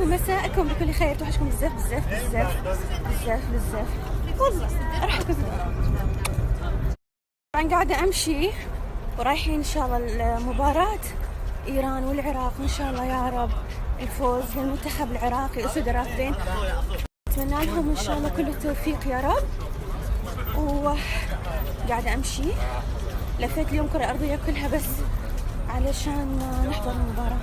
ومساءكم بكل خير. توحشكم بزاف بزاف بزاف بزاف بزاف والله. ارحبكم. طبعا قاعدة امشي ورايحين ان شاء الله المباراة ايران والعراق، ان شاء الله يا رب الفوز للمنتخب العراقي اسود الرافدين. اتمنى لهم ان شاء الله كل التوفيق يا رب. وقاعدة امشي، لفيت اليوم كرة ارضية كلها بس علشان نحضر المباراة.